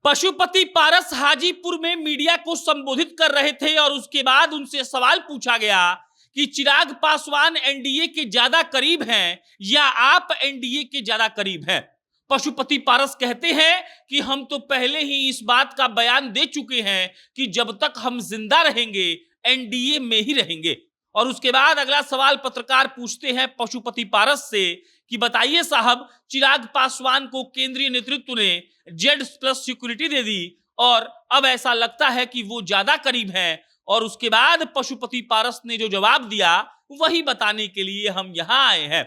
पशुपति पारस हाजीपुर में मीडिया को संबोधित कर रहे थे और उसके बाद उनसे सवाल पूछा गया कि चिराग पासवान एनडीए के ज्यादा करीब हैं या आप एनडीए के ज्यादा करीब हैं। पशुपति पारस कहते हैं कि हम तो पहले ही इस बात का बयान दे चुके हैं कि जब तक हम जिंदा रहेंगे एनडीए में ही रहेंगे। और उसके बाद अगला सवाल पत्रकार पूछते हैं पशुपति पारस से कि बताइए साहब, चिराग पासवान को केंद्रीय नेतृत्व ने Z+ सिक्योरिटी दे दी और अब ऐसा लगता है कि वो ज्यादा करीब हैं। और उसके बाद पशुपति पारस ने जो जवाब दिया वही बताने के लिए हम यहां आए हैं।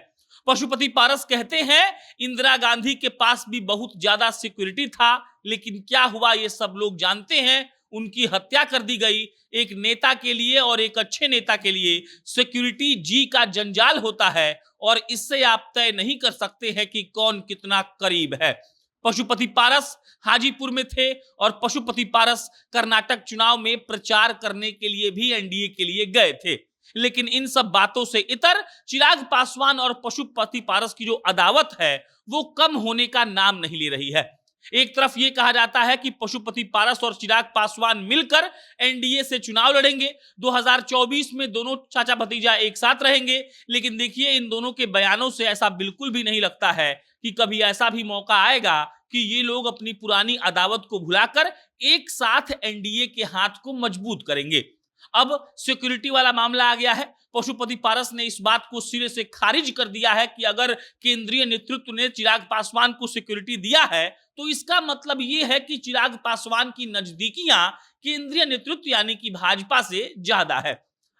पशुपति पारस कहते हैं इंदिरा गांधी के पास भी बहुत ज्यादा सिक्योरिटी था, लेकिन क्या हुआ ये सब लोग जानते हैं। उनकी हत्या कर दी गई। एक नेता के लिए और एक अच्छे नेता के लिए सिक्योरिटी जी का जंजाल होता है और इससे आप तय नहीं कर सकते हैं कि कौन कितना करीब है। पशुपति पारस हाजीपुर में थे और पशुपति पारस कर्नाटक चुनाव में प्रचार करने के लिए भी एनडीए के लिए गए थे। लेकिन इन सब बातों से इतर चिराग पासवान और पशुपति पारस की जो अदावत है वो कम होने का नाम नहीं ले रही है। एक तरफ ये कहा जाता है कि पशुपति पारस और चिराग पासवान मिलकर एनडीए से चुनाव लड़ेंगे, 2024 में दोनों चाचा भतीजा एक साथ रहेंगे। लेकिन देखिए इन दोनों के बयानों से ऐसा बिल्कुल भी नहीं लगता है कि कभी ऐसा भी मौका आएगा कि ये लोग अपनी पुरानी अदावत को भुलाकर एक साथ एनडीए के हाथ को मजबूत करेंगे। अब सिक्योरिटी वाला मामला आ गया है। पशुपति पारस ने इस बात को सिरे से खारिज कर दिया है कि अगर केंद्रीय नेतृत्व ने चिराग पासवान को सिक्योरिटी दिया है तो इसका मतलब ये है कि चिराग पासवान की नजदीकियां केंद्रीय नेतृत्व यानी कि भाजपा से ज्यादा है।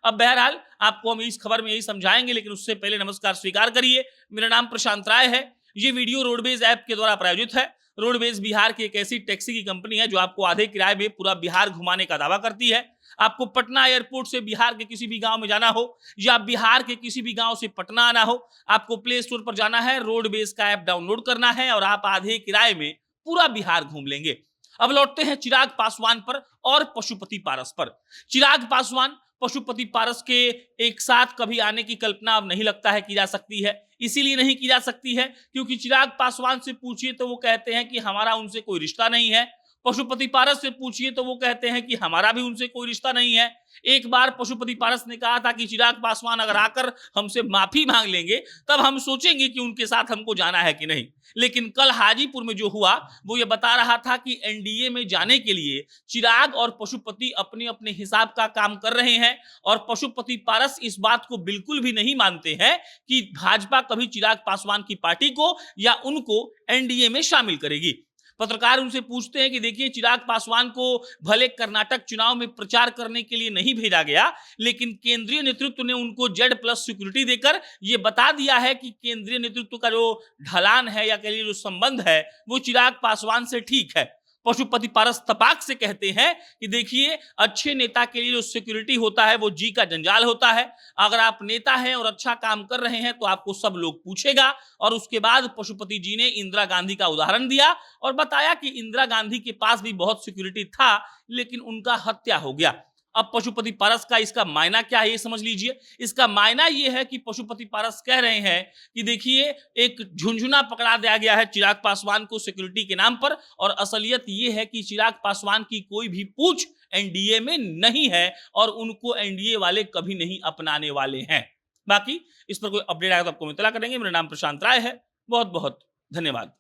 अब बहरहाल आपको हम इस खबर में यही समझाएंगे, लेकिन उससे पहले नमस्कार स्वीकार करिए। मेरा नाम प्रशांत राय है। ये वीडियो रोडवेज ऐप के द्वारा प्रायोजित है। रोडवेज बिहार की एक ऐसी टैक्सी की कंपनी है जो आपको आधे किराए में पूरा बिहार घुमाने का दावा करती है। आपको पटना एयरपोर्ट से बिहार के किसी भी गांव में जाना हो या बिहार के किसी भी गांव से पटना आना हो, आपको प्ले स्टोर पर जाना है, रोडवेज का ऐप डाउनलोड करना है और आप आधे किराए में पूरा बिहार घूम लेंगे। अब लौटते हैं चिराग पासवान पर और पशुपति पारस पर। चिराग पासवान पशुपति पारस के एक साथ कभी आने की कल्पना अब नहीं लगता है की जा सकती है। इसीलिए नहीं की जा सकती है क्योंकि चिराग पासवान से पूछिए तो वो कहते हैं कि हमारा उनसे कोई रिश्ता नहीं है। पशुपति पारस से पूछिए तो वो कहते हैं कि हमारा भी उनसे कोई रिश्ता नहीं है। एक बार पशुपति पारस ने कहा था कि चिराग पासवान अगर आकर हमसे माफी मांग लेंगे तब हम सोचेंगे कि उनके साथ हमको जाना है कि नहीं। लेकिन कल हाजीपुर में जो हुआ वो ये बता रहा था कि एनडीए में जाने के लिए चिराग और पशुपति अपने अपने हिसाब का काम कर रहे हैं और पशुपति पारस इस बात को बिल्कुल भी नहीं मानते हैं कि भाजपा कभी चिराग पासवान की पार्टी को या उनको एनडीए में शामिल करेगी। पत्रकार उनसे पूछते हैं कि देखिए चिराग पासवान को भले कर्नाटक चुनाव में प्रचार करने के लिए नहीं भेजा गया, लेकिन केंद्रीय नेतृत्व ने उनको Z+ सिक्योरिटी देकर यह बता दिया है कि केंद्रीय नेतृत्व का जो ढलान है या कह लीजिए जो संबंध है वो चिराग पासवान से ठीक है। पशुपति पारस तपाक से कहते हैं कि देखिए अच्छे नेता के लिए जो सिक्योरिटी होता है वो जी का जंजाल होता है। अगर आप नेता हैं और अच्छा काम कर रहे हैं तो आपको सब लोग पूछेगा। और उसके बाद पशुपति जी ने इंदिरा गांधी का उदाहरण दिया और बताया कि इंदिरा गांधी के पास भी बहुत सिक्योरिटी था लेकिन उनका हत्या हो गया। अब पशुपति पारस का इसका मायना क्या है ये समझ लीजिए। इसका मायना ये है कि पशुपति पारस कह रहे हैं कि देखिए एक झुंझुना पकड़ा दिया गया है चिराग पासवान को सिक्योरिटी के नाम पर और असलियत ये है कि चिराग पासवान की कोई भी पूछ एनडीए में नहीं है और उनको एनडीए वाले कभी नहीं अपनाने वाले हैं। बाकी इस पर कोई अपडेट आएगा तो आपको इत्तला करेंगे। मेरा नाम प्रशांत राय है। बहुत बहुत धन्यवाद।